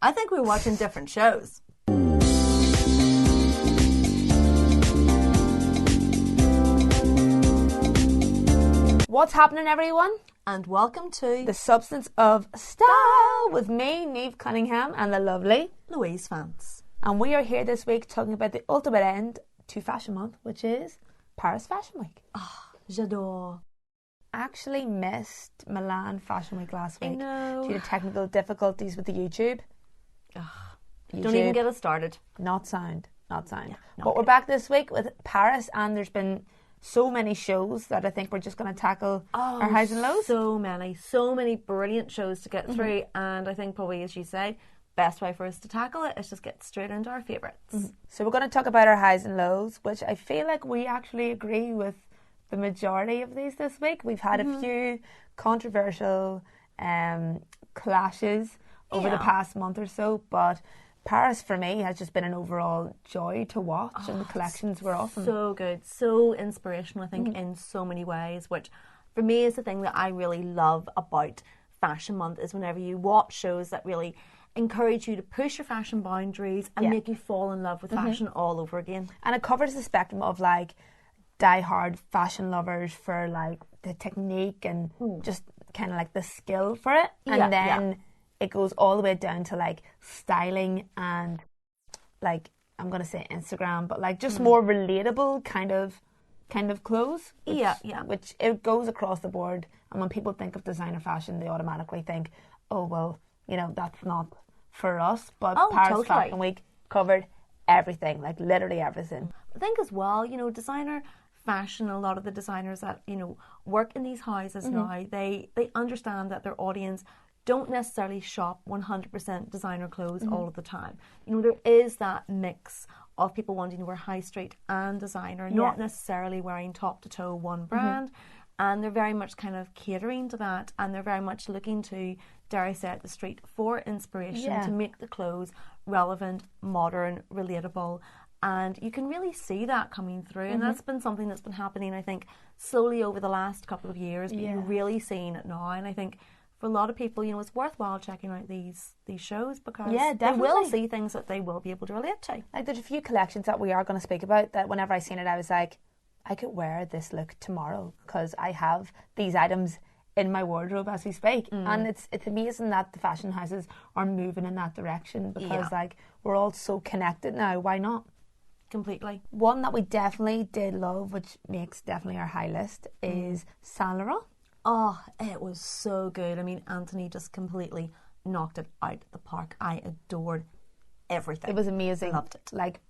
I think we're watching different shows. What's happening, everyone? And welcome to The Substance of Style with me, Niamh Cunningham, and the lovely Louise Vance. And we are here this week talking about the ultimate end to Fashion Month, which is Paris Fashion Week. Oh, j'adore. Actually missed Milan Fashion Week last week I know. due to technical difficulties with the YouTube. Don't even get us started. Not sound. Yeah, But we're back this week with Paris, and there's been so many shows that I think we're just going to tackle our highs and lows. So many brilliant shows to get through, and I think probably, as you say, best way for us to tackle it is just get straight into our favourites. So we're going to talk about our highs and lows, which I feel like we actually agree with the majority of these this week. We've had a few controversial clashes over the past month or so, but Paris for me has just been an overall joy to watch, and the collections were awesome. So good, so inspirational, I think, in so many ways, which for me is the thing that I really love about Fashion Month, is whenever you watch shows that really encourage you to push your fashion boundaries and make you fall in love with fashion all over again. And it covers the spectrum of like die-hard fashion lovers for like the technique and just kind of like the skill for it, and then it goes all the way down to like styling and like, I'm gonna say Instagram, but like just more relatable kind of clothes. Which it goes across the board. And when people think of designer fashion, they automatically think, oh well, you know, that's not for us. But Paris Fashion Week covered everything, like literally everything. I think as well, you know, designer fashion, a lot of the designers that, you know, work in these houses now, they understand that their audience don't necessarily shop 100% designer clothes all of the time. You know, there is that mix of people wanting to wear high street and designer, not necessarily wearing top to toe one brand. And they're very much kind of catering to that, and they're very much looking to, dare I say it, the street for inspiration to make the clothes relevant, modern, relatable. And you can really see that coming through. And that's been something that's been happening, I think, slowly over the last couple of years. But you're really seeing it now. And I think for a lot of people, you know, it's worthwhile checking out these shows, because they will see things that they will be able to relate to. Like, there's a few collections that we are going to speak about that whenever I seen it, I was like, I could wear this look tomorrow because I have these items in my wardrobe as we speak. And it's amazing that the fashion houses are moving in that direction, because like, we're all so connected now. Why not? Completely. One that we definitely did love, which makes definitely our high list, is Saint Laurent. Oh, it was so good. I mean, Anthony just completely knocked it out the park. I adored everything. It was amazing. Loved it. Like,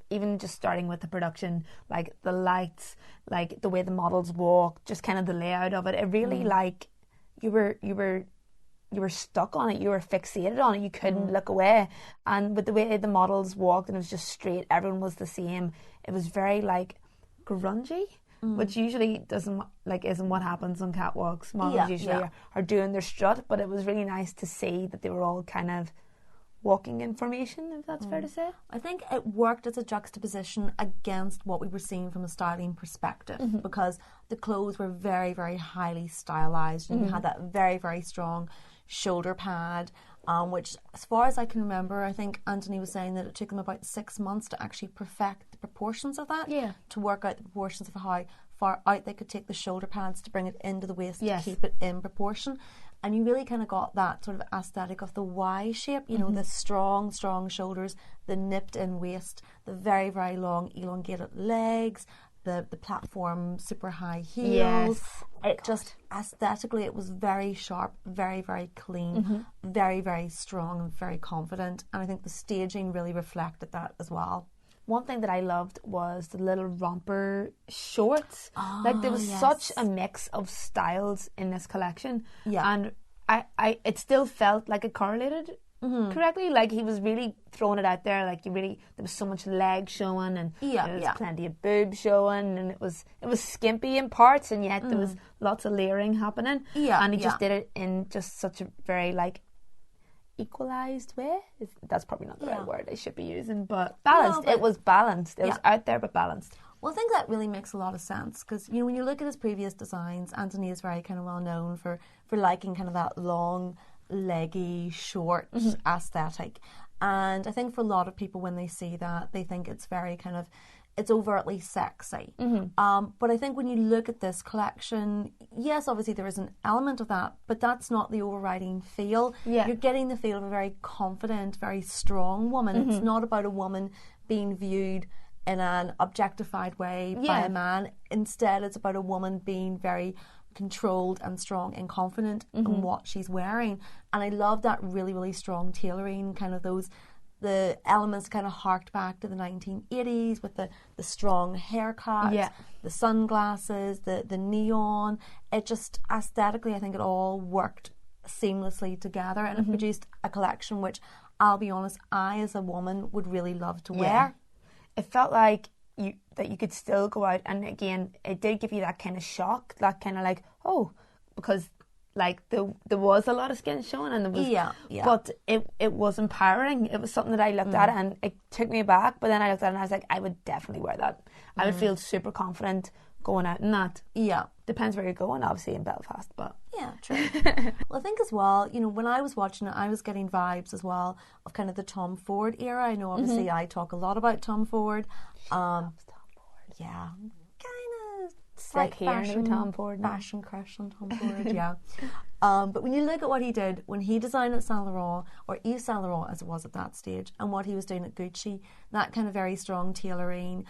even just starting with the production, like the lights, like the way the models walk, just kind of the layout of it. It really like you were stuck on it. You were fixated on it. You couldn't look away. And with the way the models walked, and it was just straight, everyone was the same. It was very like grungy, which usually isn't what happens on catwalks. Models usually are doing their strut, but it was really nice to see that they were all kind of walking in formation, if that's fair to say. I think it worked as a juxtaposition against what we were seeing from a styling perspective, because the clothes were very, very highly stylized, and you had that very, very strong shoulder pad, which, as far as I can remember, I think Anthony was saying that it took them about 6 months to actually perfect the proportions of that, to work out the proportions of how far out they could take the shoulder pads to bring it into the waist to keep it in proportion. And you really kind of got that sort of aesthetic of the Y shape, you know, the strong shoulders, the nipped in waist, the very, very long elongated legs, the platform super high heels. It just, aesthetically, it was very sharp, very, very clean, very, very strong and very confident. And I think the staging really reflected that as well. One thing that I loved was the little romper shorts. Like, there was such a mix of styles in this collection. And I it still felt like it correlated correctly. Like, he was really throwing it out there. Like, there was so much leg showing, and there was plenty of boob showing, and it was skimpy in parts, and yet there was lots of layering happening. And he just did it in just such a very like equalized way. That's probably not the right word I should be using, but balanced. It was balanced. It was out there, but balanced. Well, I think that really makes a lot of sense, because, you know, when you look at his previous designs, Anthony is very kind of well known for liking kind of that long leggy, short aesthetic. And I think for a lot of people, when they see that, they think it's very kind of, it's overtly sexy. But I think when you look at this collection, yes, obviously there is an element of that, but that's not the overriding feel. You're getting the feel of a very confident, very strong woman. It's not about a woman being viewed in an objectified way by a man. Instead, it's about a woman being very controlled and strong and confident in what she's wearing. And I love that really, really strong tailoring, kind of the elements kind of harked back to the 1980s with the strong haircut, the sunglasses, the neon. It just, aesthetically, I think it all worked seamlessly together, and it produced a collection which, I'll be honest, I as a woman would really love to wear. It felt like you could still go out, and again, it did give you that kind of shock, that kind of like, oh, because like there was a lot of skin showing, and there was, but it was empowering. It was something that I looked at and it took me aback, but then I looked at it and I was like, I would definitely wear that. I would feel super confident going out in that. Depends where you're going, obviously, in Belfast, but true. Well, I think as well, you know, when I was watching it, I was getting vibes as well of kind of the Tom Ford era. I know obviously I talk a lot about Tom Ford. Tom Ford. Yeah, kind of sick hearing Tom Ford now. Fashion crush on Tom Ford. But when you look at what he did when he designed at Saint Laurent, or Yves Saint Laurent as it was at that stage, and what he was doing at Gucci, that kind of very strong tailoring,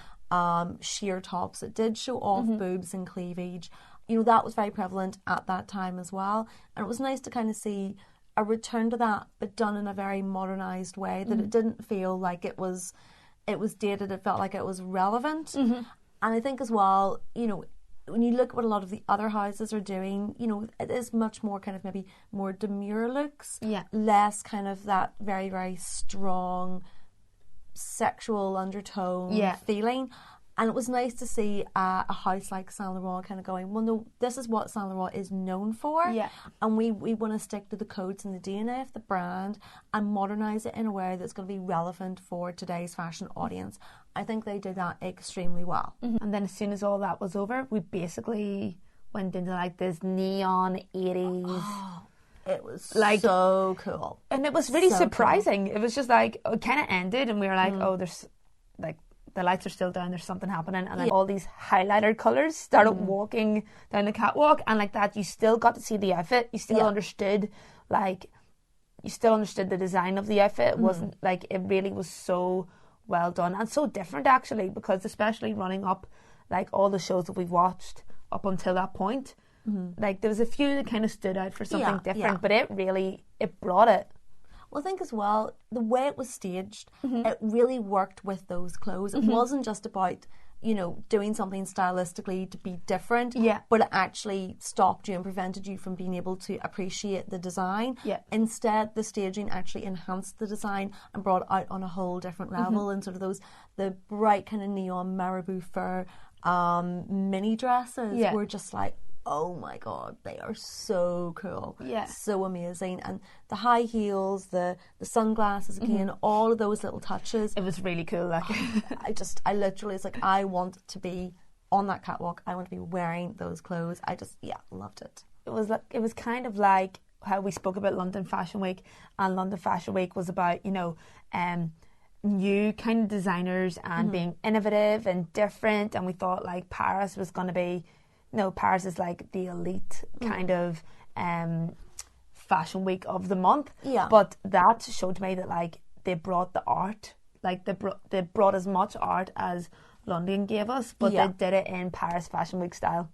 sheer tops that did show off boobs and cleavage, you know, that was very prevalent at that time as well. And it was nice to kind of see a return to that, but done in a very modernised way, that it didn't feel like it was dated. It felt like it was relevant. And I think as well, you know, when you look at what a lot of the other houses are doing, you know, it is much more kind of maybe more demure looks, less kind of that very, very strong sexual undertone feeling. And it was nice to see a house like Saint Laurent kind of going, well, no, this is what Saint Laurent is known for. And we want to stick to the codes and the DNA of the brand and modernise it in a way that's going to be relevant for today's fashion audience. I think they did that extremely well. And then as soon as all that was over, we basically went into like this neon 80s. It was like so cool. And it was really surprising. Cool. It was just like, it kind of ended and we were like, oh, there's like, the lights are still down, there's something happening, and then all these highlighter colours started walking down the catwalk, and like that you still got to see the outfit, you still understood, like, you still understood the design of the outfit. It wasn't like, it really was so well done and so different actually, because especially running up like all the shows that we've watched up until that point, like there was a few that kind of stood out for something different, but it brought it. Well, I think as well, the way it was staged, it really worked with those clothes. It wasn't just about, you know, doing something stylistically to be different, but it actually stopped you and prevented you from being able to appreciate the design. Instead, the staging actually enhanced the design and brought it out on a whole different level. And sort of the bright kind of neon marabou fur mini dresses were just like, oh my god, they are so cool, so amazing. And the high heels, the sunglasses again, all of those little touches, it was really cool. Like I literally, it's like, I want to be on that catwalk, I want to be wearing those clothes. I just loved it. It was kind of like how we spoke about London Fashion Week, and London Fashion Week was about, you know, new kind of designers and being innovative and different, and we thought like Paris was going to be, no, Paris is like the elite kind of fashion week of the month. But that showed me that like they brought the art, like they brought as much art as London gave us, but they did it in Paris Fashion Week style.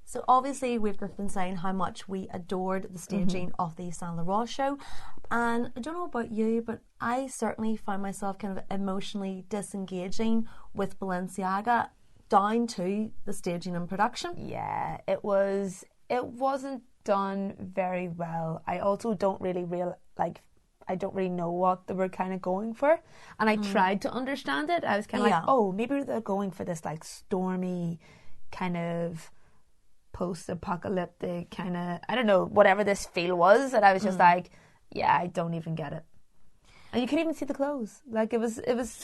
So obviously we've just been saying how much we adored the staging of the Saint Laurent show, and I don't know about you, but I certainly found myself kind of emotionally disengaging with Balenciaga down to the staging and production. Yeah, it wasn't done very well. I also don't really I don't really know what they were kind of going for, and I tried to understand it. I was kind of like, oh, maybe they're going for this like stormy kind of post-apocalyptic kind of, I don't know, whatever this feel was, and I was just like, yeah, I don't even get it. And you could even see the clothes. Like it was just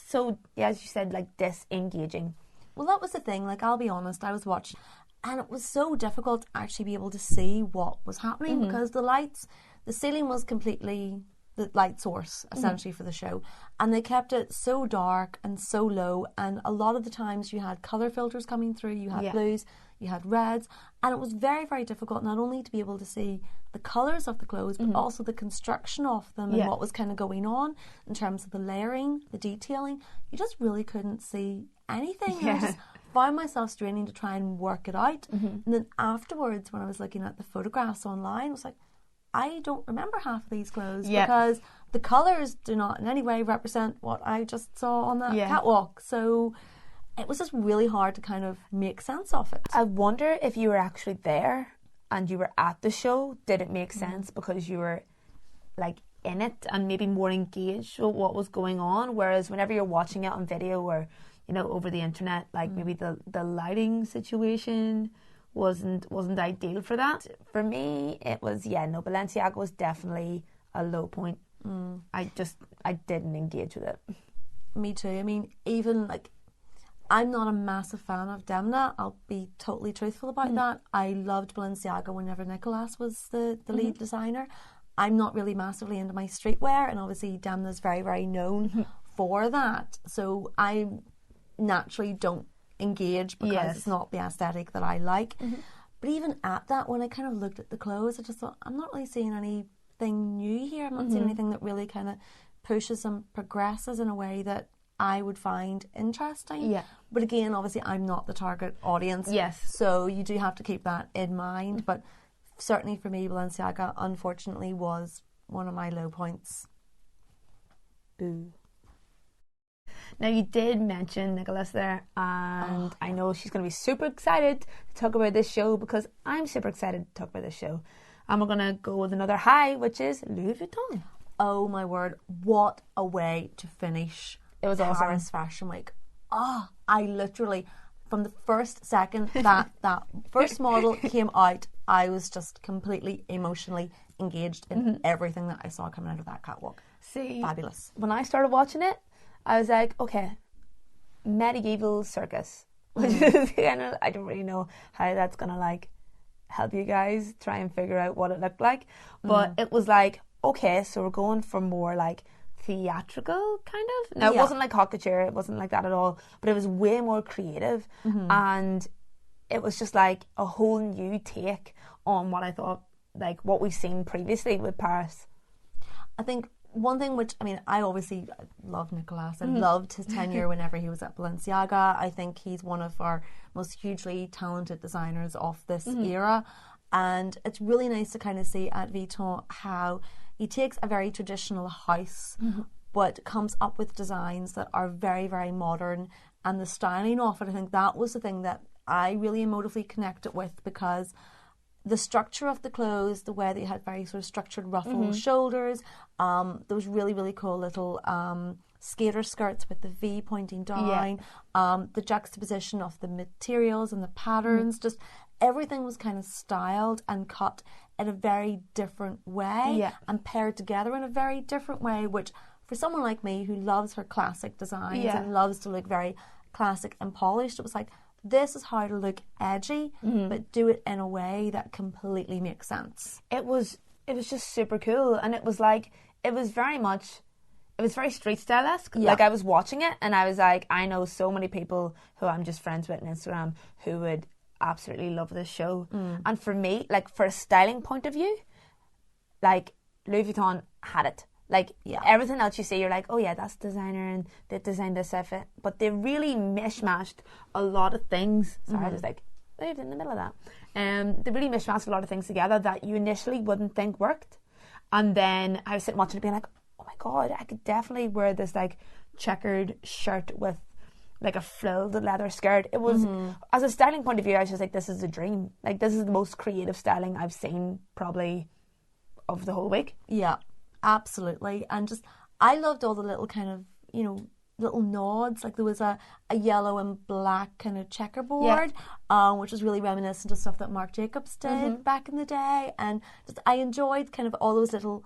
so, as you said, like disengaging. Well, that was the thing. Like, I'll be honest, I was watching, And it was so difficult to actually be able to see what was happening because the ceiling was completely the light source essentially for the show, and they kept it so dark and so low, and a lot of the times you had colour filters coming through, you had blues, you had reds, and it was very, very difficult not only to be able to see the colours of the clothes but also the construction of them and what was kind of going on in terms of the layering, the detailing. You just really couldn't see anything. And I just found myself straining to try and work it out, and then afterwards when I was looking at the photographs online, I was like, I don't remember half of these clothes because the colours do not in any way represent what I just saw on that catwalk. So it was just really hard to kind of make sense of it. I wonder if you were actually there and you were at the show, did it make sense because you were like in it and maybe more engaged with what was going on? Whereas whenever you're watching it on video or, you know, over the internet, like maybe the lighting situation wasn't ideal for that. For me, it was, Balenciaga was definitely a low point. I didn't engage with it. Me too. I mean, even like, I'm not a massive fan of Demna. I'll be totally truthful about that. I loved Balenciaga whenever Nicolas was the lead designer. I'm not really massively into my streetwear, and obviously Demna's very, very known for that. So I naturally don't engage because it's not the aesthetic that I like. But even at that, when I kind of looked at the clothes, I just thought, I'm not really seeing anything new here. I'm not seeing anything that really kind of pushes and progresses in a way that I would find interesting. But again, obviously I'm not the target audience. So you do have to keep that in mind. But certainly for me, Balenciaga unfortunately was one of my low points. Boo. Now, you did mention Nicolas there, and I know she's going to be super excited to talk about this show because I'm super excited to talk about this show. And we're going to go with another high, which is Louis Vuitton. Oh my word, what a way to finish it was Paris awesome. Fashion Week. I literally, from the first second that first model came out, I was just completely emotionally engaged in everything that I saw coming out of that catwalk. See, fabulous. When I started watching it, I was like, okay, medieval circus. Which is kind of, I don't really know how that's going to like help you guys try and figure out what it looked like. But it was like, okay, so we're going for more like theatrical kind of. Now, it wasn't like haute couture, it wasn't like that at all, but it was way more creative. And it was just like a whole new take on what I thought, like what we've seen previously with Paris. I think one thing which, I mean, I obviously love Nicolas. I loved his tenure whenever he was at Balenciaga. I think he's one of our most hugely talented designers of this era. And it's really nice to kind of see at Vuitton how he takes a very traditional house but comes up with designs that are very, very modern. And the styling of it, I think that was the thing that I really emotively connected with, because the structure of the clothes, the way they had very sort of structured ruffled shoulders, those really, really cool little skater skirts with the V pointing down, the juxtaposition of the materials and the patterns, just everything was kind of styled and cut in a very different way and paired together in a very different way, which for someone like me who loves her classic designs and loves to look very classic and polished, it was like, this is how to look edgy, but do it in a way that completely makes sense. It was just super cool, and it was like, it was very street style-esque. Like, I was watching it and I was like, I know so many people who I'm just friends with on Instagram who would absolutely love this show. And for me, like, for a styling point of view, like, Louis Vuitton had it. Like, everything else you see, you're like, oh yeah, that's designer and they designed this outfit. But they really mishmashed a lot of things. Sorry, I was like, moved in the middle of that. They really mishmashed a lot of things together that you initially wouldn't think worked. And then I was sitting watching it being like, oh my God, I could definitely wear this like checkered shirt with like a frilled leather skirt. It was, as a styling point of view, I was just like, this is a dream. Like, this is the most creative styling I've seen probably of the whole week. Yeah. Absolutely. And just, I loved all the little kind of, you know, little nods. Like, there was a yellow and black kind of checkerboard, which was really reminiscent of stuff that Marc Jacobs did back in the day. And just, I enjoyed kind of all those little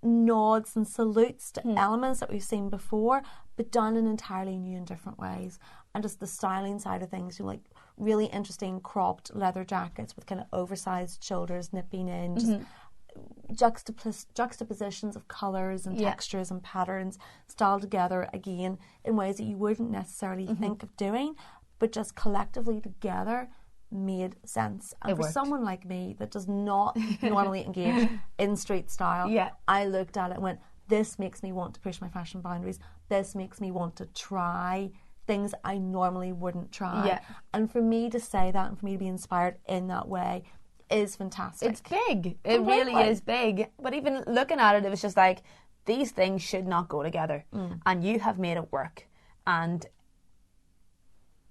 nods and salutes to elements that we've seen before, but done in entirely new and different ways. And just the styling side of things, you know, like really interesting cropped leather jackets with kind of oversized shoulders nipping in, just juxtapositions of colours and textures and patterns styled together again in ways that you wouldn't necessarily think of doing, but just collectively together made sense. And for someone like me that does not normally engage in street style, I looked at it and went, this makes me want to push my fashion boundaries. This makes me want to try things I normally wouldn't try. And for me to say that and for me to be inspired in that way is fantastic. It's big. It really is big. But even looking at it, it was just like, these things should not go together. And you have made it work. And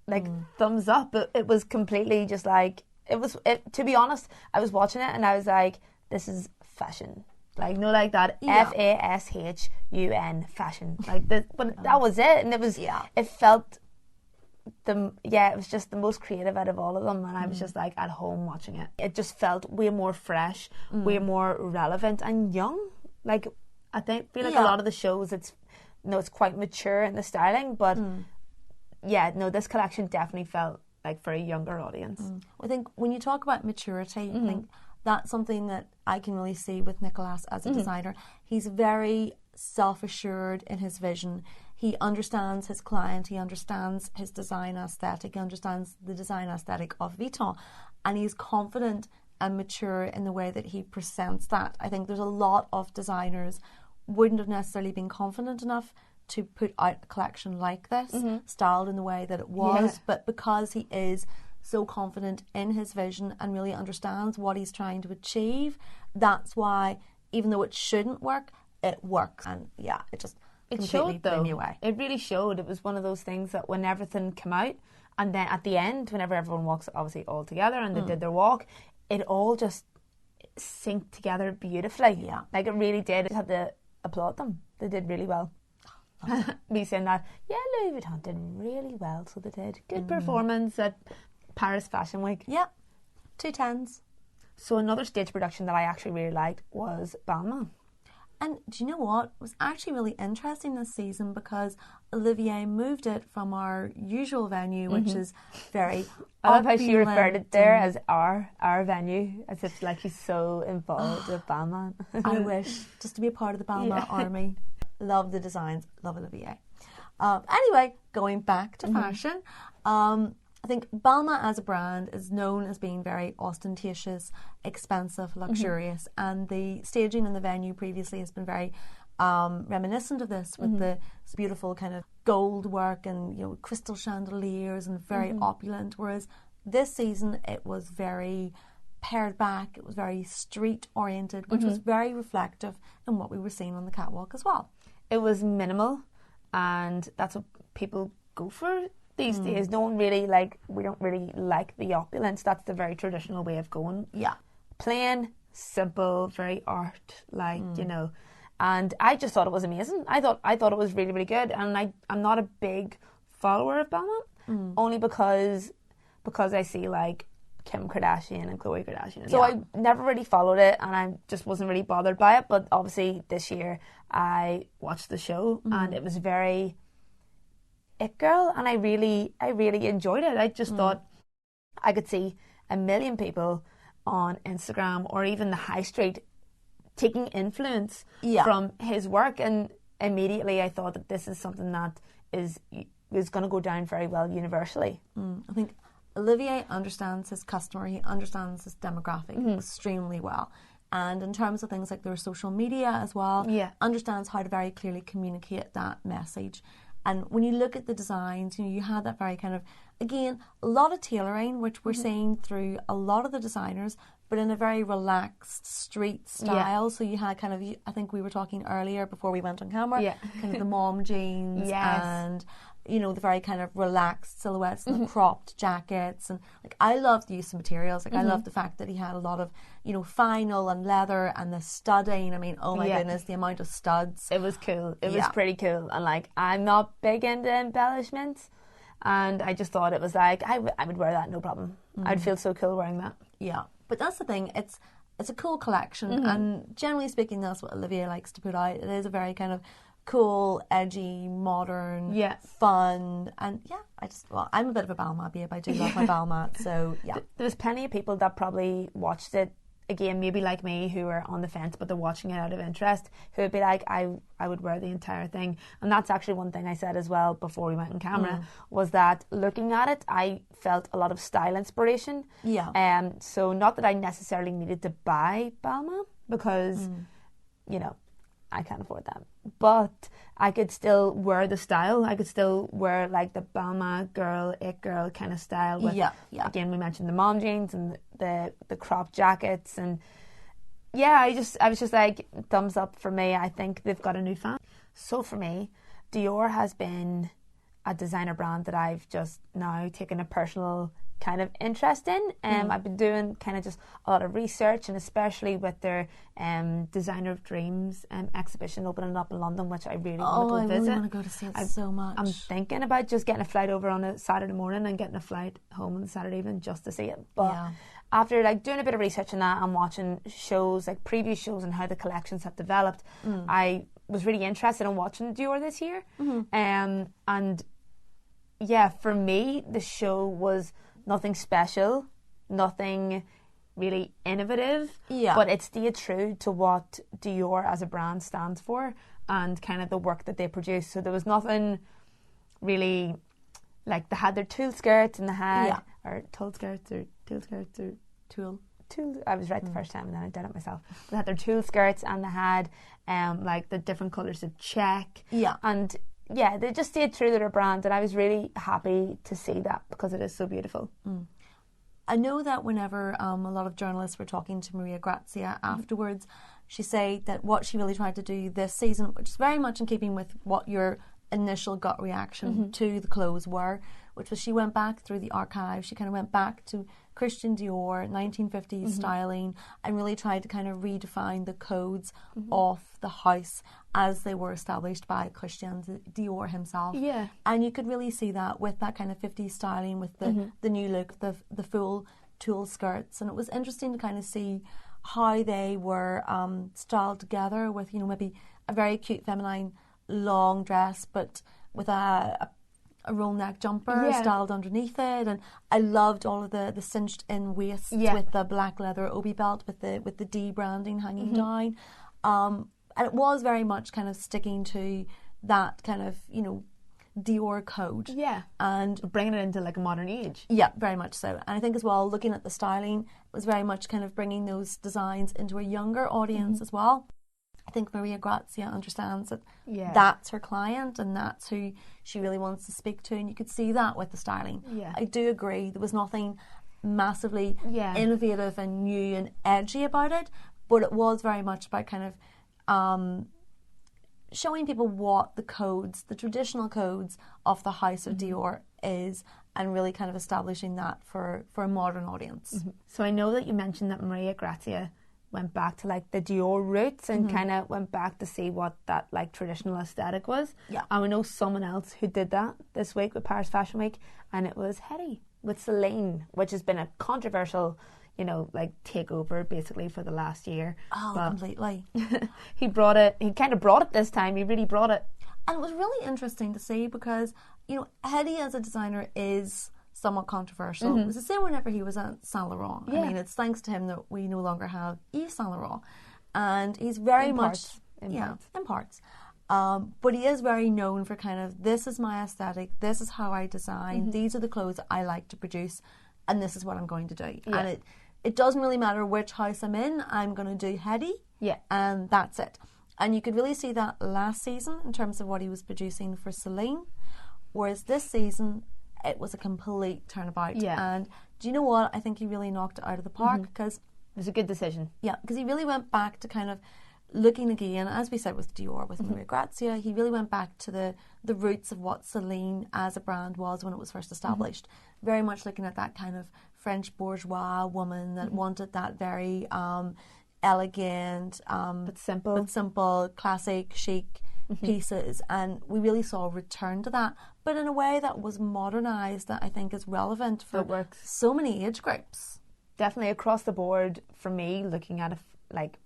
like, thumbs up. It was completely just like, to be honest, I was watching it and I was like, this is fashion. Like, no, like that FASHUN fashion. Like, but that was it. And it was, it felt, it was just the most creative out of all of them. And I was just like at home watching it. It just felt way more fresh, way more relevant and young. Like, I feel like a lot of the shows, it's quite mature in the styling, but this collection definitely felt like for a younger audience. I think when you talk about maturity, I think that's something that I can really see with Nicolas as a designer. He's very self-assured in his vision. He understands his client, he understands his design aesthetic, he understands the design aesthetic of Vuitton, and he's confident and mature in the way that he presents that. I think there's a lot of designers wouldn't have necessarily been confident enough to put out a collection like this, styled in the way that it was, but because he is so confident in his vision and really understands what he's trying to achieve, that's why, even though it shouldn't work, it works. And it just completely blew me away. It really showed. It was one of those things that when everything came out, and then at the end, whenever everyone walks obviously all together and they did their walk, it all just synced together beautifully. Like, it really did. I had to applaud them. They did really well. Me saying that, Louis Vuitton did really well, so they did. Good performance at Paris Fashion Week. 2 10s. So another stage production that I actually really liked was Balmain. And do you know what? It was actually really interesting this season because Olivier moved it from our usual venue, which is very I love how she referred it there as our venue, as if like she's so involved with Balmain. I wish, just to be a part of the Balmain army. Love the designs, love Olivier. Anyway, going back to fashion, I think Balmain as a brand is known as being very ostentatious, expensive, luxurious, and the staging in the venue previously has been very reminiscent of this, with the beautiful kind of gold work and crystal chandeliers and very opulent, whereas this season it was very pared back, it was very street oriented, which was very reflective in what we were seeing on the catwalk as well. It was minimal, and that's what people go for these days. We don't really like the opulence. That's the very traditional way of going. Plain, simple, very art, and I just thought it was amazing. I thought it was really, really good, and I'm not a big follower of Balmain, only because I see like Kim Kardashian and Khloe Kardashian. So I never really followed it, and I just wasn't really bothered by it. But obviously this year I watched the show, and it was very it girl, and I really enjoyed it. I just thought I could see a million people on Instagram or even the high street taking influence from his work, and immediately I thought that this is something that is going to go down very well universally. I think Olivier understands his customer, he understands his demographic extremely well. And in terms of things like their social media as well, understands how to very clearly communicate that message. And when you look at the designs, you had that very kind of, again, a lot of tailoring, which we're seeing through a lot of the designers, but in a very relaxed street style. So you had kind of, I think we were talking earlier before we went on camera, kind of the mom jeans and the very kind of relaxed silhouettes and the cropped jackets. And like, I love the use of materials. Like I love the fact that he had a lot of, vinyl and leather and the studding. I mean, oh my goodness, the amount of studs. It was cool. It was pretty cool. And like, I'm not big into embellishments, and I just thought it was like, I would wear that, no problem. I'd feel so cool wearing that. Yeah. But that's the thing, it's a cool collection, and generally speaking that's what Olivier likes to put out. It is a very kind of cool, edgy, modern, fun, and I'm a bit of a Balmain babe. I do love my Balmain, so yeah. There was plenty of people that probably watched it, again, maybe like me, who are on the fence, but they're watching it out of interest, who would be like, I would wear the entire thing. And that's actually one thing I said as well before we went on camera, was that looking at it, I felt a lot of style inspiration. Yeah. So not that I necessarily needed to buy Balmain, because, you know, I can't afford that. But I could still wear the style. I could still wear like the Balmain girl, it girl kind of style. With, again, we mentioned the mom jeans and the crop jackets. And yeah, I was just like, thumbs up for me. I think they've got a new fan. So for me, Dior has been a designer brand that I've just now taken a personal kind of interest in. I've been doing kind of just a lot of research, and especially with their Designer of Dreams exhibition opening up in London, which I really want to visit. I really want to go to see it so much. I'm thinking about just getting a flight over on a Saturday morning and getting a flight home on the Saturday evening just to see it. But after like doing a bit of research on that and watching shows, like previous shows and how the collections have developed, I was really interested in watching Dior this year. And yeah, for me, the show was nothing special, nothing really innovative, but it stayed true to what Dior as a brand stands for and kind of the work that they produce. So there was nothing really, like they had their tulle skirts and they had, or tulle skirts or tulle skirts or tulle. I was right the first time and then I did it myself. They had their tulle skirts and they had like the different colours of check. And yeah, they just stayed true to their brand, and I was really happy to see that because it is so beautiful. I know that whenever a lot of journalists were talking to Maria Grazia afterwards, she said that what she really tried to do this season, which is very much in keeping with what your initial gut reaction to the clothes were, which was she went back through the archive, she kind of went back to Christian Dior, 1950s styling, and really tried to kind of redefine the codes of the house as they were established by Christian Dior himself. And you could really see that with that kind of 50s styling, with the new look, the full tulle skirts. And it was interesting to kind of see how they were styled together with, you know, maybe a very cute feminine long dress, but with a roll neck jumper styled underneath it. And I loved all of the cinched in waists with the black leather obi belt with the D branding hanging down. And it was very much kind of sticking to that kind of, you know, Dior code. And bringing it into like a modern age. Yeah, very much so. And I think as well, looking at the styling, it was very much kind of bringing those designs into a younger audience as well. I think Maria Grazia understands that that's her client and that's who she really wants to speak to, and you could see that with the styling. I do agree there was nothing massively innovative and new and edgy about it, but it was very much about kind of showing people what the codes, the traditional codes of the House of Dior is, and really kind of establishing that for a modern audience. So I know that you mentioned that Maria Grazia went back to like the Dior roots and kind of went back to see what that like traditional aesthetic was. And we know someone else who did that this week with Paris Fashion Week, and it was Hetty with Celine, which has been a controversial, you know, like takeover basically for the last year. Completely. He kind of brought it this time. He really brought it. And it was really interesting to see because, you know, Hetty as a designer is somewhat controversial. It was the same whenever he was at Saint Laurent. I mean, it's thanks to him that we no longer have Yves Saint Laurent. And he's very in parts. But he is very known for kind of, this is my aesthetic, this is how I design, these are the clothes I like to produce, and this is what I'm going to do. And it doesn't really matter which house I'm in, I'm going to do Hetty, and that's it. And you could really see that last season in terms of what he was producing for Celine, whereas this season it was a complete turnabout. And do you know what? I think he really knocked it out of the park because it was a good decision. Because he really went back to kind of looking again, as we said with Dior, with Maria Grazia, he really went back to the roots of what Celine as a brand was when it was first established. Very much looking at that kind of French bourgeois woman that wanted that very elegant, but simple, classic, chic pieces, and we really saw a return to that, but in a way that was modernised, that I think is relevant for so many age groups. Definitely across the board for me, looking at it, like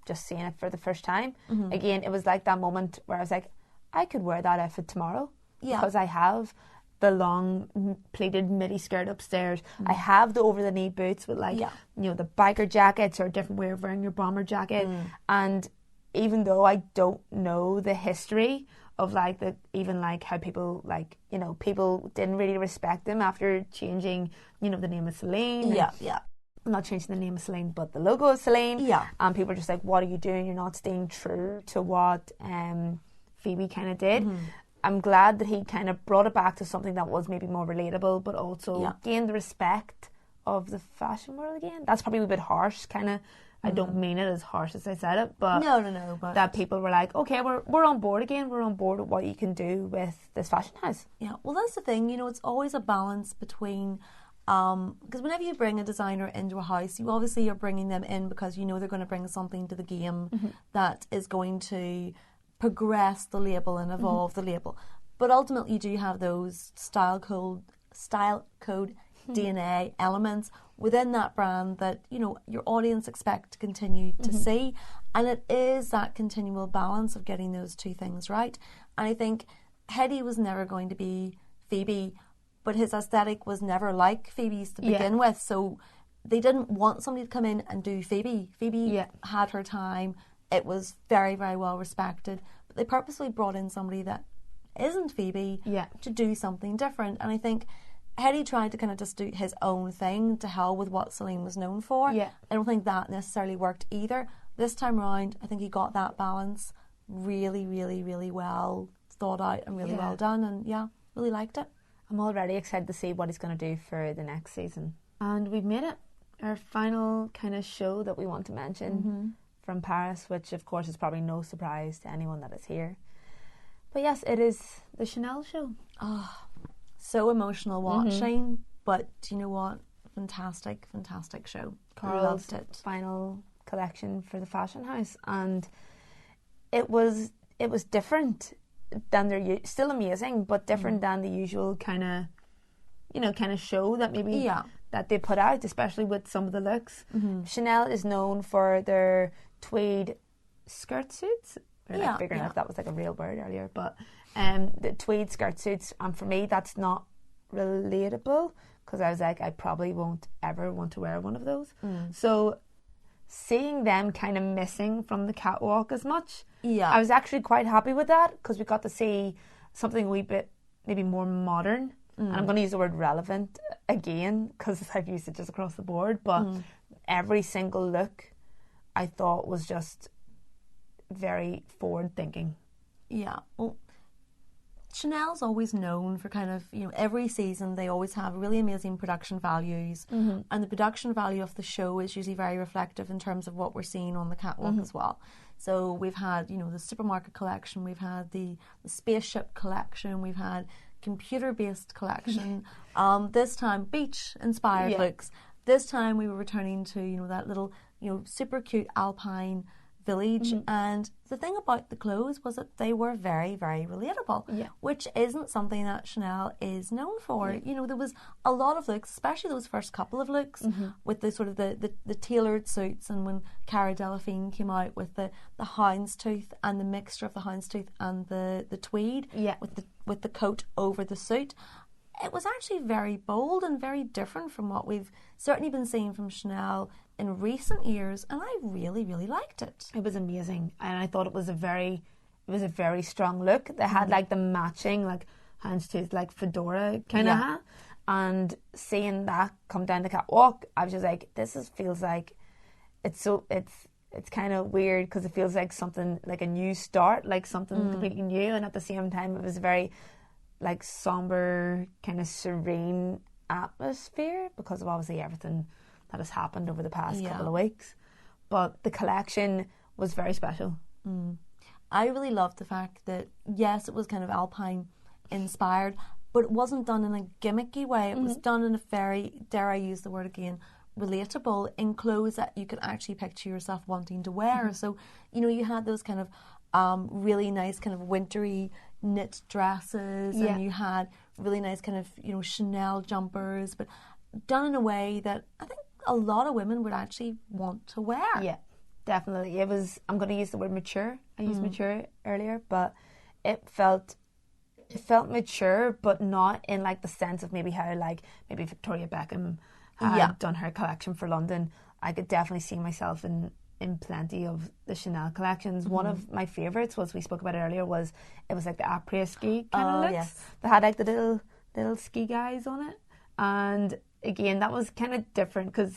just seeing it for the first time. Again, it was like that moment where I was like, I could wear that outfit tomorrow. Yeah. Because I have the long pleated midi skirt upstairs. I have the over the knee boots with like, you know, the biker jackets or a different way of wearing your bomber jacket. And even though I don't know the history of like even like how people like, you know, people didn't really respect them after changing, you know, the name of Celine. Not changing the name of Celine, but the logo of Celine. And people are just like, what are you doing? You're not staying true to what Phoebe kind of did. I'm glad that he kind of brought it back to something that was maybe more relatable, but also gained the respect of the fashion world again. That's probably a bit harsh, kind of. I don't mean it as harsh as I said it, but no, but that people were like, okay, we're on board again. We're on board with what you can do with this fashion house. Yeah, well, that's the thing. You know, it's always a balance between. Because whenever you bring a designer into a house, you obviously are bringing them in because you know they're going to bring something to the game that is going to progress the label and evolve the label. But ultimately you do have those style code DNA elements within that brand that, you know, your audience expect to continue to see, and it is that continual balance of getting those two things right. And I think Hedy was never going to be Phoebe, but his aesthetic was never like Phoebe's to begin with, so they didn't want somebody to come in and do Phoebe. Phoebe had her time. It was very, very well respected. But they purposely brought in somebody that isn't Phoebe to do something different. And I think Hedy tried to kind of just do his own thing, to hell with what Celine was known for. I don't think that necessarily worked either. This time round, I think he got that balance really, really, really well thought out and really well done. And really liked it. I'm already excited to see what he's going to do for the next season. And we've made it. Our final kind of show that we want to mention from Paris, which of course is probably no surprise to anyone that is here. But yes, it is the Chanel show. Oh, so emotional watching, but do you know what? Fantastic show. Carl's loved it. Final collection for the fashion house, and it was different than still amazing, but different than the usual kind of show that maybe that they put out, especially with some of the looks. Chanel is known for their tweed skirt suits. Figuring out if that was like a real word earlier, but the tweed skirt suits, and for me that's not relatable, because I was like, I probably won't ever want to wear one of those. So seeing them kind of missing from the catwalk as much, I was actually quite happy with that, because we got to see something a wee bit maybe more modern. And I'm going to use the word relevant again, because I've used it just across the board, but every single look I thought was just very forward thinking. Well, Chanel's always known for kind of, you know, every season they always have really amazing production values, and the production value of the show is usually very reflective in terms of what we're seeing on the catwalk as well. So we've had, you know, the supermarket collection, we've had the spaceship collection, we've had computer-based collection, this time beach-inspired looks. This time we were returning to, you know, that little, you know, super cute alpine village, and the thing about the clothes was that they were very, very relatable, which isn't something that Chanel is known for. You know, there was a lot of looks, especially those first couple of looks, with the sort of the tailored suits, and when Cara Delevingne came out with the houndstooth and the mixture of the houndstooth and the tweed with the coat over the suit. It was actually very bold and very different from what we've certainly been seeing from Chanel in recent years, and I really, really liked it. It was amazing, and I thought it was a very strong look. They had like the matching like houndstooth like fedora kind of hat, and seeing that come down the catwalk, I was just like, feels like it's kind of weird, because it feels like something like a new start, like something completely new, and at the same time it was very like somber, kind of serene atmosphere, because of obviously everything that has happened over the past couple of weeks. But the collection was very special. I really loved the fact that, yes, it was kind of alpine inspired, but it wasn't done in a gimmicky way. It was done in a very, dare I use the word again, relatable, in clothes that you could actually picture yourself wanting to wear. So, you know, you had those kind of really nice kind of wintry knit dresses, and you had really nice kind of, you know, Chanel jumpers, but done in a way that I think a lot of women would actually want to wear. Yeah, definitely. It was, I'm going to use the word mature. I used mature earlier, but it felt mature, but not in like the sense of maybe how like maybe Victoria Beckham had done her collection for London. I could definitely see myself in plenty of the Chanel collections. One of my favourites was, we spoke about it earlier, was like the après ski kind of looks. Yes. They had like the little ski guys on it, and again that was kind of different because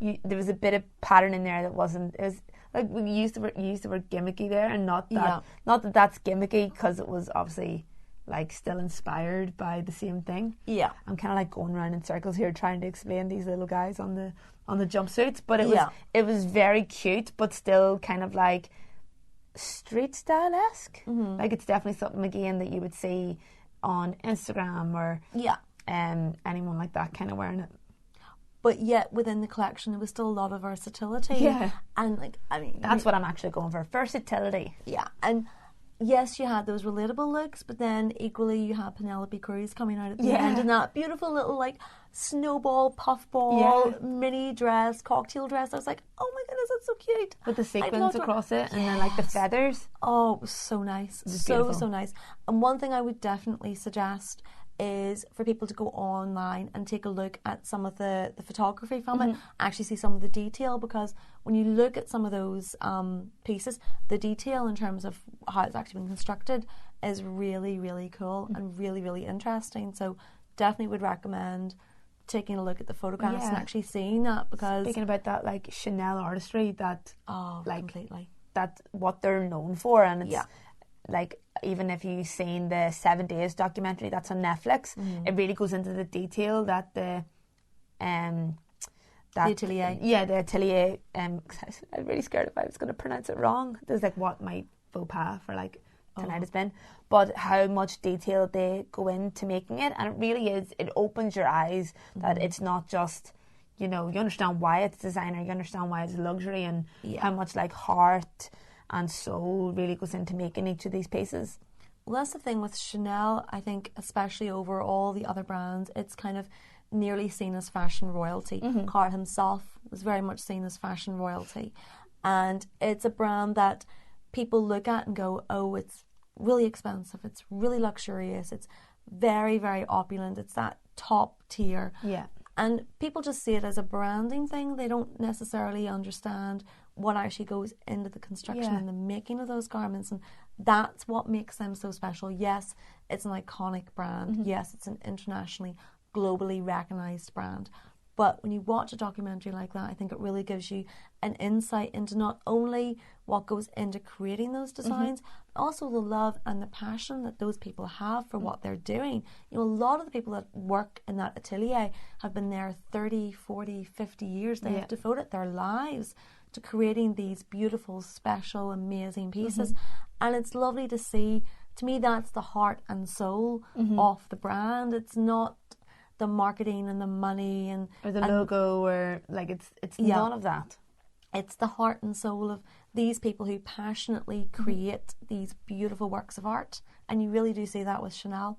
there was a bit of pattern in there that wasn't. It was like we used the word gimmicky there, and not that that's gimmicky, because it was obviously like still inspired by the same thing. Yeah, I'm kind of like going around in circles here trying to explain these little guys on the jumpsuits, but it was very cute, but still kind of like street style-esque. Like it's definitely something again that you would see on Instagram or anyone like that kind of wearing it. But yet within the collection there was still a lot of versatility. Yeah, and like that's what I'm actually going for, versatility. Yeah, and yes, you had those relatable looks, but then equally you had Penelope Cruz coming out at the end in that beautiful little like snowball, puffball, mini dress, cocktail dress. I was like, oh my goodness, that's so cute. With the sequins across it, and then like the feathers. Oh, it was so nice. So nice. And one thing I would definitely suggest is for people to go online and take a look at some of the photography from it, actually see some of the detail, because when you look at some of those pieces, the detail in terms of how it's actually been constructed is really, really cool and really, really interesting. So definitely would recommend taking a look at the photographs and actually seeing that, because speaking about that like Chanel artistry, that like completely, that's what they're known for. And it's like, even if you've seen the 7 Days documentary that's on Netflix, it really goes into the detail that the atelier. Yeah, the atelier. I'm really scared if I was going to pronounce it wrong. There's like what my faux pas for like tonight has been, but how much detail they go into making it, and it really is. It opens your eyes that it's not just, you know, you understand why it's designer, you understand why it's luxury, and how much like heart and soul really goes into making each of these pieces. Well, that's the thing with Chanel. I think especially over all the other brands, it's kind of nearly seen as fashion royalty. Carl himself was very much seen as fashion royalty, and it's a brand that people look at and go, oh, it's really expensive, it's really luxurious, it's very, very opulent, it's that top tier. Yeah. And people just see it as a branding thing. They don't necessarily understand what actually goes into the construction and the making of those garments, and that's what makes them so special. Yes, it's an iconic brand. Yes, it's an internationally, globally recognised brand. But when you watch a documentary like that, I think it really gives you an insight into not only what goes into creating those designs, but also the love and the passion that those people have for what they're doing. You know, a lot of the people that work in that atelier have been there 30, 40, 50 years. They have devoted their lives to creating these beautiful, special, amazing pieces. And it's lovely to see. To me, that's the heart and soul of the brand. It's not the marketing and the money or the logo, or like it's none of that. It's the heart and soul of these people who passionately create these beautiful works of art, and you really do see that with Chanel.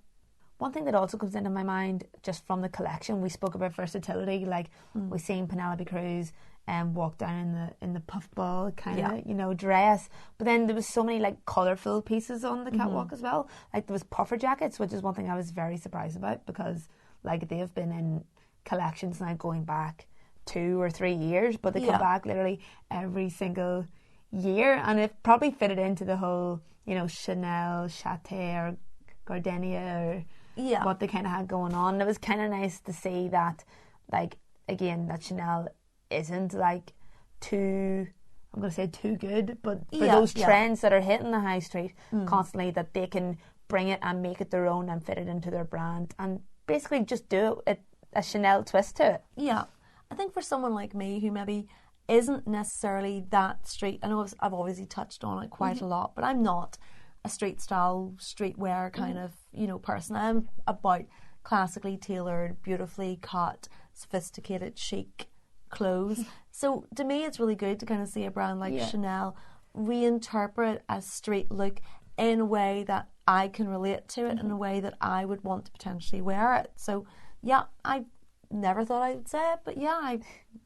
One thing that also comes into my mind just from the collection, we spoke about versatility, like we've seen Penelope Cruz walk down in the puffball kind of dress, but then there was so many like colourful pieces on the catwalk as well. Like there was puffer jackets, which is one thing I was very surprised about, because like they've been in collections now going back 2 or 3 years, but they come back literally every single year, and it probably fitted into the whole, you know, Chanel, Chaté or Gardenia or what they kind of had going on. And it was kind of nice to see that, like, again, that Chanel isn't like too, I'm going to say too good, but for those trends that are hitting the high street constantly, that they can bring it and make it their own and fit it into their brand and basically just do it a Chanel twist to it. Yeah. I think for someone like me who maybe isn't necessarily that street, I know I've obviously touched on it quite a lot, but I'm not a street style, streetwear kind of, you know, person. I'm about classically tailored, beautifully cut, sophisticated, chic clothes. So to me, it's really good to kind of see a brand like Chanel reinterpret a street look in a way that I can relate to it, in a way that I would want to potentially wear it. So yeah, I never thought I would say it, but yeah, I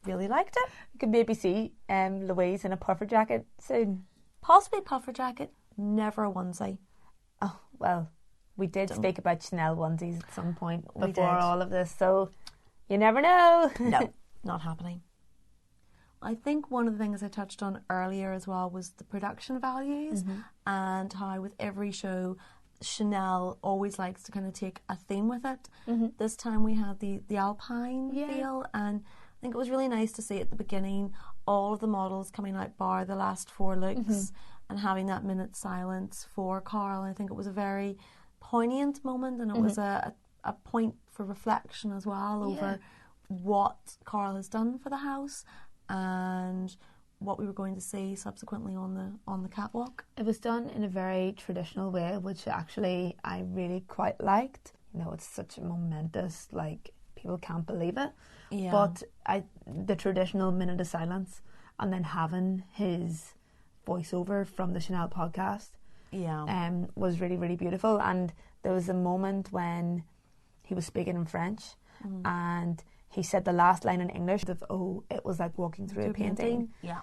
really liked it. You could maybe see Louise in a puffer jacket soon. Possibly puffer jacket, never a onesie. Oh, well, we did speak about Chanel onesies at some point before did. all of this, so you never know. No, not happening. I think one of the things I touched on earlier as well was the production values and how with every show Chanel always likes to kind of take a theme with it. This time we had the Alpine feel, and I think it was really nice to see at the beginning all of the models coming out bar the last 4 looks and having that minute silence for Karl. I think it was a very poignant moment, and it was a point for reflection as well over what Karl has done for the house and what we were going to see subsequently on the catwalk. It was done in a very traditional way, which actually I really quite liked. You know, it's such a momentous, like, people can't believe it. Yeah. But the traditional minute of silence and then having his voiceover from the Chanel podcast was really, really beautiful. And there was a moment when he was speaking in French and he said the last line in English of, oh, it was like walking through a painting. Yeah.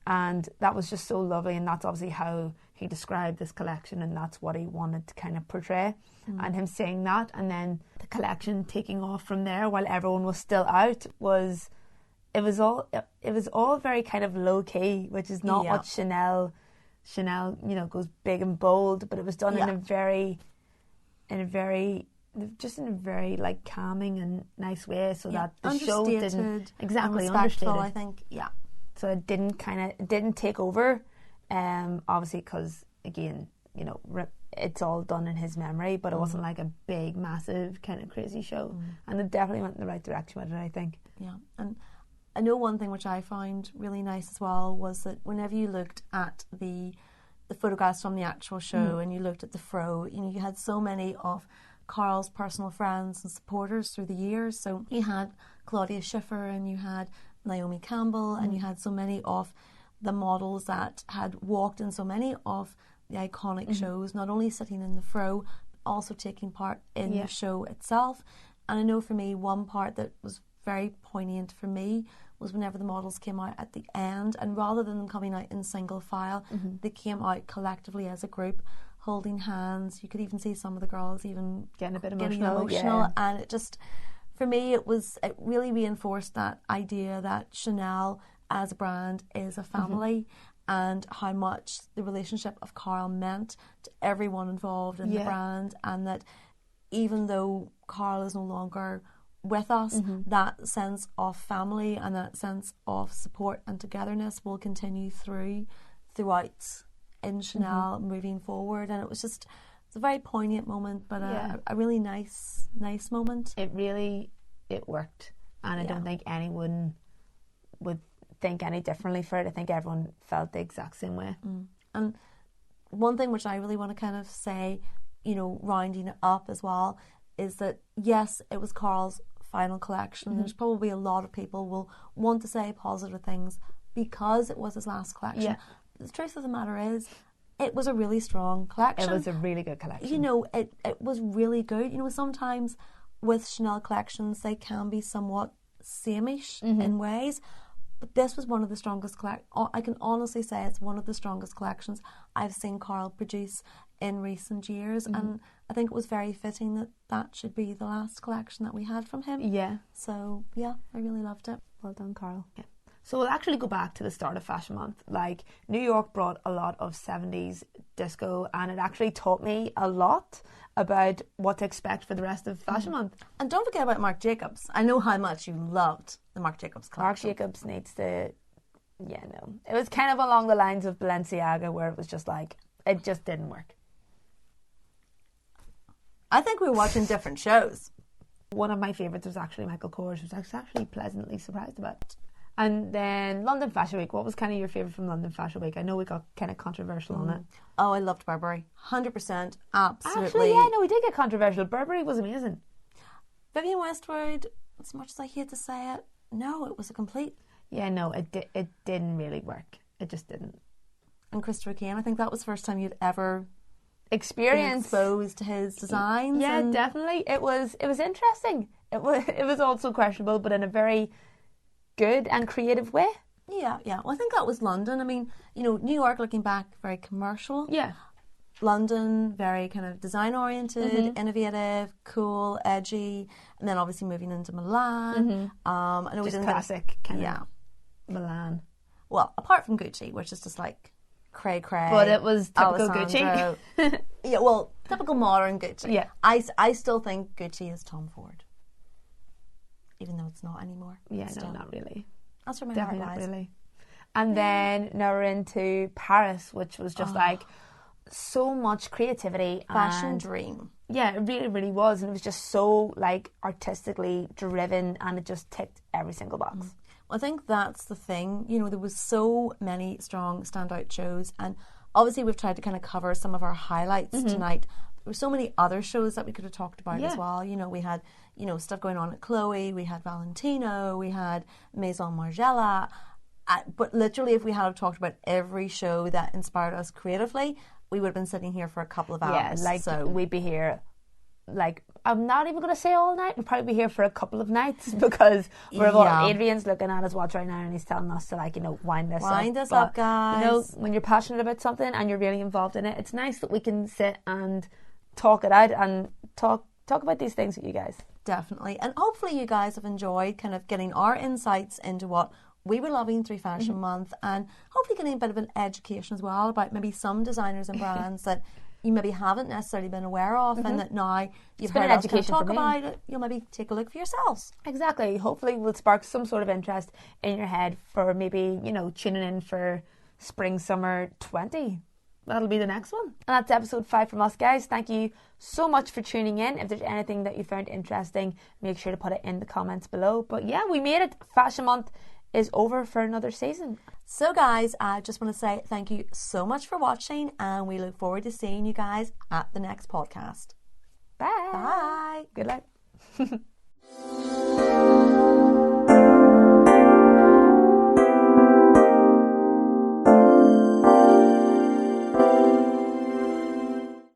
And that was just so lovely, and that's obviously how he described this collection, and that's what he wanted to kind of portray. And him saying that, and then the collection taking off from there while everyone was still out it was all very kind of low key, which is not what Chanel, you know, goes big and bold, but it was done in a very like calming and nice way, so that the show didn't exactly respectful, understated. I think, so it didn't take over, obviously, because again, you know, it's all done in his memory, but it wasn't like a big, massive, kind of crazy show, and it definitely went in the right direction with it, I think. Yeah, and I know one thing which I found really nice as well was that whenever you looked at the photographs from the actual show and you looked at the fro, you know, you had so many of Karl's personal friends and supporters through the years. So you had Claudia Schiffer and you had Naomi Campbell and you had so many of the models that had walked in so many of the iconic shows, not only sitting in the fro, but also taking part in the show itself. And I know for me, one part that was very poignant for me was whenever the models came out at the end, and rather than them coming out in single file, they came out collectively as a group, holding hands. You could even see some of the girls even getting a bit emotional. And it just, for me, it really reinforced that idea that Chanel as a brand is a family, and how much the relationship of Karl meant to everyone involved in the brand, and that even though Karl is no longer with us, that sense of family and that sense of support and togetherness will continue throughout in Chanel moving forward. And it's a very poignant moment, but a really nice moment. It worked, and I don't think anyone would think any differently for it. I think everyone felt the exact same way. And one thing which I really want to kind of say, you know, rounding it up as well, is that yes, it was Karl's final collection. There's probably a lot of people will want to say positive things because it was his last collection. The truth of the matter is, it was a really strong collection. It was a really good collection. You know, it was really good. You know, sometimes with Chanel collections, they can be somewhat sameish in ways, but this was one of the strongest I can honestly say it's one of the strongest collections I've seen Karl produce in recent years, and I think it was very fitting that should be the last collection that we had from him. So I really loved it. Well done, Karl. So we'll actually go back to the start of Fashion Month. Like, New York brought a lot of 70s disco, and it actually taught me a lot about what to expect for the rest of Fashion Month. And don't forget about Marc Jacobs. I know how much you loved the Marc Jacobs collection. Marc Jacobs needs to... It was kind of along the lines of Balenciaga, where it was just like, it just didn't work. I think we were watching different shows. One of my favourites was actually Michael Kors, which I was actually pleasantly surprised about. And then London Fashion Week. What was kind of your favourite from London Fashion Week? I know we got kind of controversial on it. Oh, I loved Burberry. 100%. Absolutely. Actually, we did get controversial. Burberry was amazing. Vivienne Westwood, as much as I hate to say it, no, it was a complete... it didn't really work. It just didn't. And Christopher Kane, I think that was the first time you'd ever... experience exposed to his designs. Definitely. It was interesting. It was also questionable, but in a very good and creative way. Well, I think that was London. I mean, you know, New York, looking back, very commercial. London, very kind of design oriented, innovative, cool, edgy, and then obviously moving into Milan. I know just classic kind of Milan. Well, apart from Gucci, which is just like cray. But it was typical Gucci. Yeah, well, typical modern Gucci. Yeah. I still think Gucci is Tom Ford. Even though it's not anymore. Yeah, no, not really. That's where my Definitely heart lies. not really. And then now we're into Paris, which was just like so much creativity. Fashion dream. Yeah, it really, really was. And it was just so like artistically driven, and it just ticked every single box. Well, I think that's the thing. You know, there was so many strong standout shows, and obviously we've tried to kind of cover some of our highlights tonight. There were so many other shows that we could have talked about as well. You know, we had, you know, stuff going on at Chloe, we had Valentino, we had Maison Margiela. But literally, if we had talked about every show that inspired us creatively, we would have been sitting here for a couple of hours. Yeah, like we'd be here, like, I'm not even going to say all night, we'd probably be here for a couple of nights, because Adrian's looking at his watch right now and he's telling us to, like, you know, wind this up, guys. You know, when you're passionate about something and you're really involved in it, it's nice that we can sit and talk it out and talk about these things with you guys. Definitely. And hopefully you guys have enjoyed kind of getting our insights into what we were loving through Fashion Month, and hopefully getting a bit of an education as well about maybe some designers and brands that you maybe haven't necessarily been aware of, and that now you've heard us kind of talk about it, you'll maybe take a look for yourselves. Exactly. Hopefully we'll spark some sort of interest in your head for maybe, you know, tuning in for Spring Summer 20. That'll be the next one. And that's episode 5 from us, guys. Thank you so much for tuning in. If there's anything that you found interesting, make sure to put it in the comments below. But yeah, we made it. Fashion Month is over for another season. So guys, I just want to say thank you so much for watching, and we look forward to seeing you guys at the next podcast. Bye. Bye. Good luck.